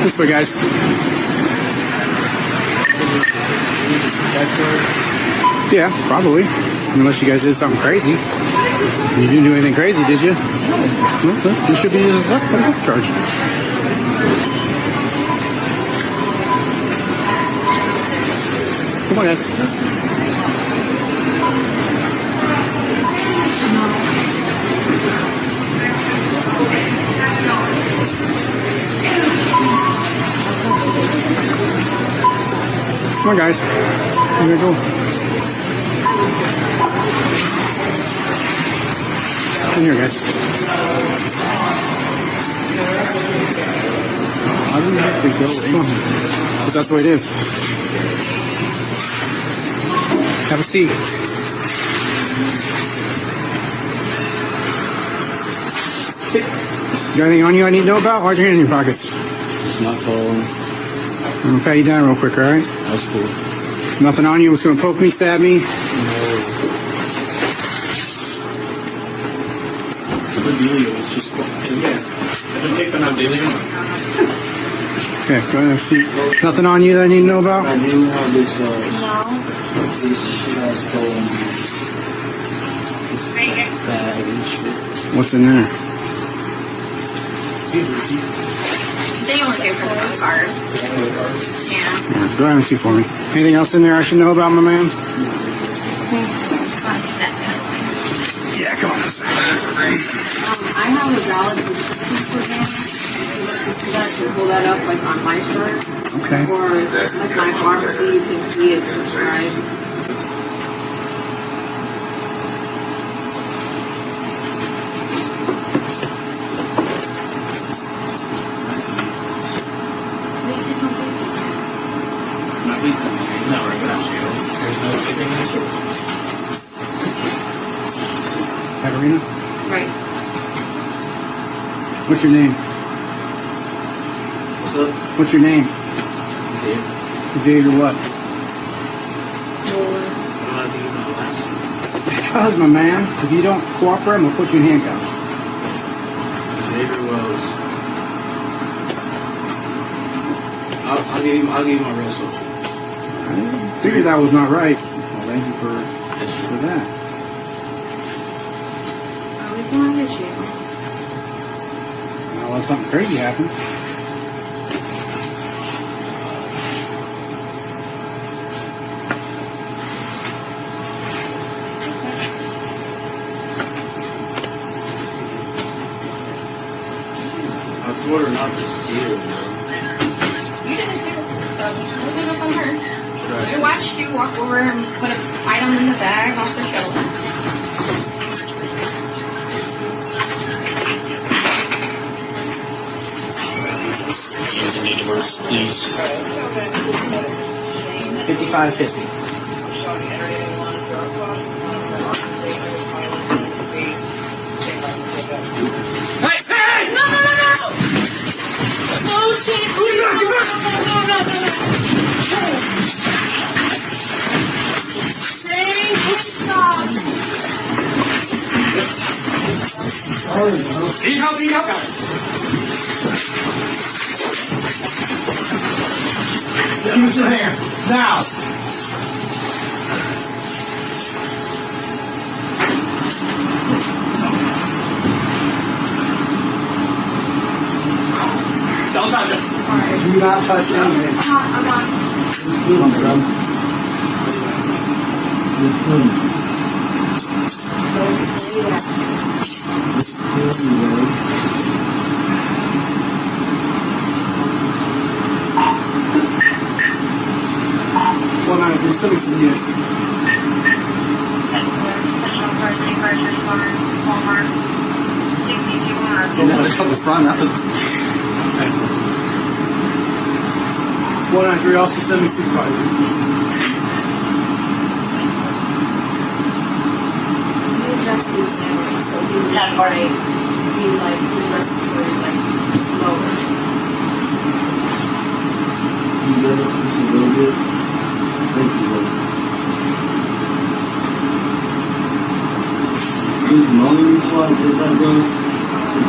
This way, guys. Yeah, probably. Unless you guys did something crazy. You didn't do anything crazy, did you? Well, you should be using theft charge. Come on, guys. Come on, guys. Here we go. In here, guys. How do we have to go in? Because that's the way it is. Have a seat. You got anything on you I need to know about? Why'd your hand in your pockets? It's not falling. I'm gonna pat you down real quick, alright? That's cool. Nothing on you was gonna poke me, stab me? No. Delio, it's just, yeah. Just take them out, Delio. Okay, go ahead and have a seat. Nothing on you that I need to know about? I do have this, this shit I stole. This bag and shit. What's in there? They only pay for the card. Yeah. Go ahead and see for me. Anything else in there I should know about, my man? Yeah, come on. I have a valid prescription for him. If you guys can pull that up like on my chart. Okay. Or like my pharmacy, you can see it's prescribed. Katerina? Right. What's your name? What's up? What's your name? Xavier. Xavier what? How do you know that? Because, my man, if you don't cooperate, I'm going to put you in handcuffs. Xavier Wells. I'll give you my real social. I figured that was not right. Well, thank you for that. We can get you. Now, let something crazy happen. I told her not to steal, man. You didn't do it, so we'll do it from her. We watched you walk over and put an item in the bag off the shelf. Please. 55.50. Hey! No! No, shit! Help! Use your hands, now! Don't touch it! Do not touch anything. I'm on. Come from. Don't say that. Send me some units. Oh, just up the front. That was... 193, also send me supervisor. You adjust these numbers so you would be like the respiratory lower. You better push a little bit. Thank you, Lord. There's no reason why I did that, bro.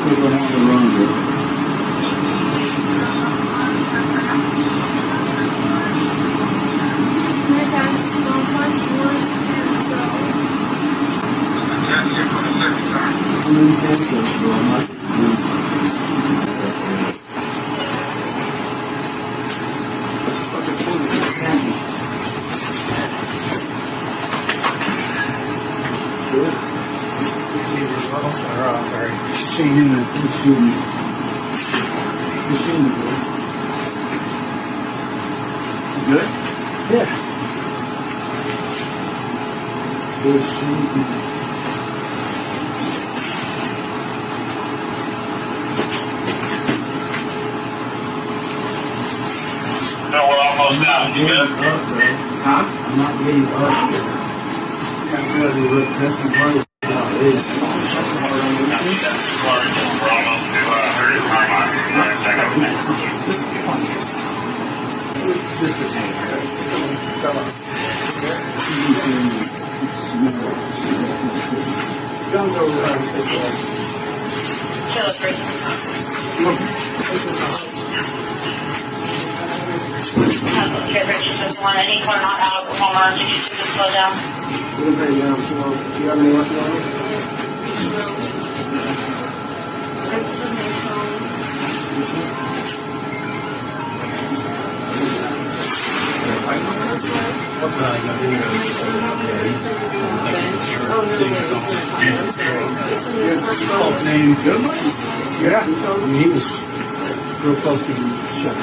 Because I want to run, bro. shooting. The shooting. Good? Yeah. Good shooting. No, we're almost out. You good? Huh? I'm not getting up. I'm ready to look. That's the part of We're almost to Curtis Carmine. Check out the next one. This will be fun. Guns over there. Kill it, Rick. Okay, Rich, just want any car not out of home run, did you just slow down? We'll pay down slow. Do you have any lucky on it? False name. Good. Yeah. I mean, he was real close to the shot.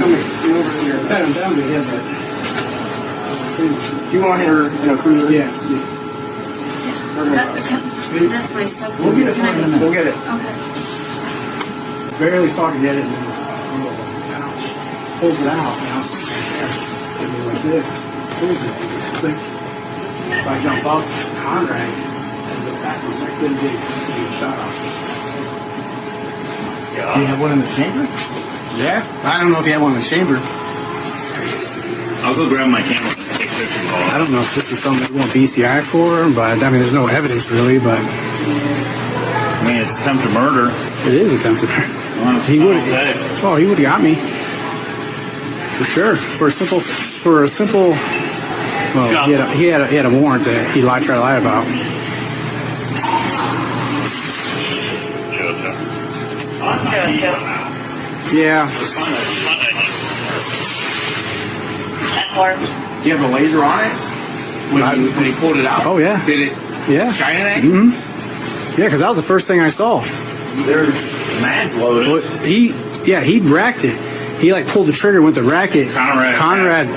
Come here. Pat him down to hit that. You want her in a cruiser? Yes. That's my stuff. We'll get it for you in a minute. We'll get it. Okay. Barely saw his head in his pouch. Pulls it out. Now it's right there. Like this. Pulls it. It's quick. So I jump up. Conrad has a tackle, so I couldn't get a shot off. Do you have one in the chamber? Yeah. I don't know if you have one in the chamber. I'll go grab my camera and take pictures of all. I don't know if this is something you want BCI for, but I mean, there's no evidence really, but I mean, it's attempted murder. it is attempted murder. He would have. Oh, he would have got me for sure for a simple. Well, he had a warrant that he tried to lie about. Yeah. Do you have the laser on it? When he pulled it out? Oh, yeah. Did it Yeah. shine anything? Mm-hmm. Yeah, because that was the first thing I saw. There's mags loaded. But he racked it. He like pulled the trigger with the racket. Conrad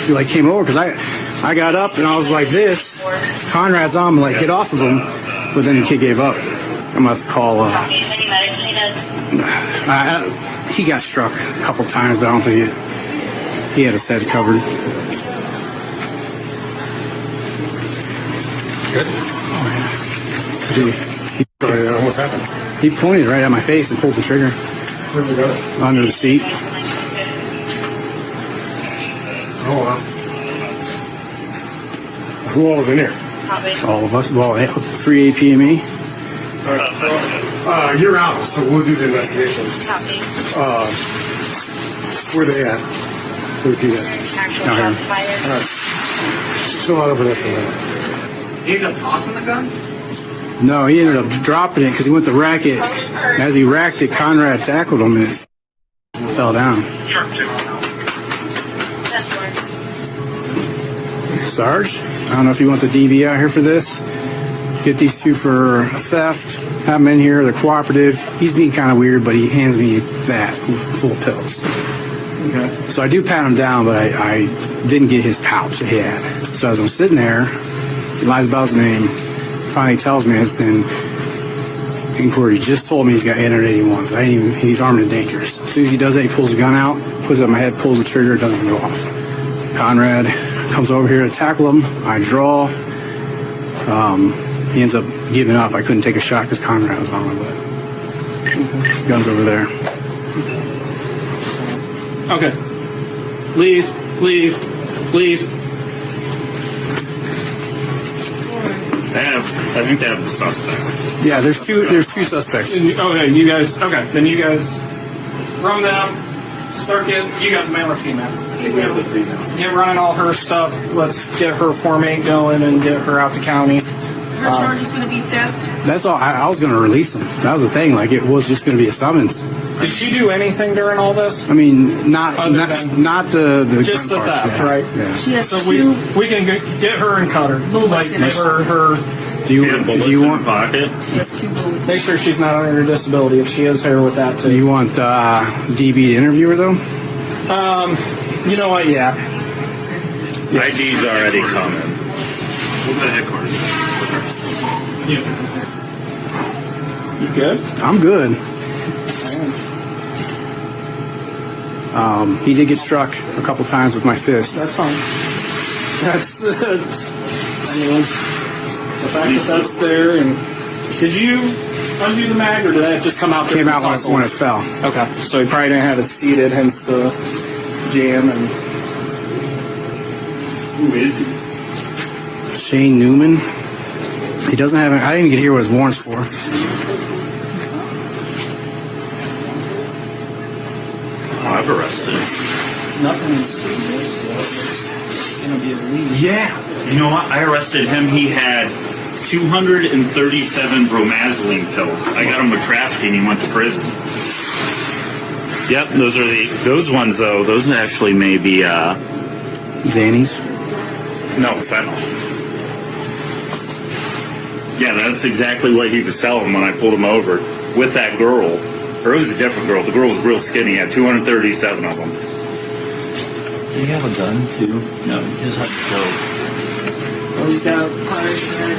like came over because I got up and I was like this. Conrad's on me, like get off of him. But then the kid gave up. I'm gonna have to call. He got struck a couple times, but I don't think he had his head covered. Good. What's happened? He pointed right at my face and pulled the trigger. Where'd we go? Under the seat. Oh, wow. Who all was in here? All of us. Well, 3 APME. All right. You're out, so we'll do the investigation. Where they at? Where the people at? Down here. All right. Still out over there for a minute. He ended up tossing the gun? No, he ended up dropping it because he went to rack it. As he racked it, Conrad tackled him and it fell down. Sarge, I don't know if you want the DV out here for this. Get these two for theft. Have them in here. They're cooperative. He's being kind of weird, but he hands me that full of pills. Okay. So I do pat him down, but I didn't get his pouch that he had. So as I'm sitting there, he lies about his name. Finally tells me, and inquiry just told me he's got 881. So he's armed and dangerous. As soon as he does that, he pulls the gun out, puts it on my head, pulls the trigger, it doesn't go off. Conrad comes over here to tackle him. I draw. He ends up giving up. I couldn't take a shot because Conrad was on my butt. Gun's over there. Okay. Leave. I think they have the suspect. Yeah, there's two suspects. Okay, you guys. Okay, then you guys run down. Start getting. You got the male or female? We have the female. Get running all her stuff. Let's get her Form 8 going and get her out to county. Her charge is going to be theft. That's all. I was going to release him. That was the thing. Like, it was just going to be a summons. Did she do anything during all this? I mean, not Other than- the Just the gun part. theft, Yeah. right? Yeah. She has So two we can get her and cut her. bullets Like, in give her Do you She had bullets do you in want her pocket. She has two bullets. make sure she's not under her disability. If she is here with that do too. you want DB to interview her though? You know what? Yeah. ID's already coming. We'll go to headquarters. You good? I'm good. He did get struck a couple times with my fist. That's fine. That's. I mean, the fact that that's there, and did you undo the mag, or did that just come out? Came during out the tussle? when it fell. Okay, so he probably didn't have it seated, hence the jam. And Who is he? Shane Newman. He doesn't have. I didn't even get to hear what his warrant's for. I've arrested. nothing serious, so it's gonna be a lead. Yeah. You know what? I arrested him. He had 237 bromazine pills. I got him with trafficking. He went to prison. Yep, those ones though. Those actually may be Xannies. no fentanyl. Yeah, that's exactly what he was selling when I pulled him over with that girl. Or it was a different girl. The girl was real skinny. He had 237 of them. Do you have a gun too? No, you just have to go. Well, he's got prior to that,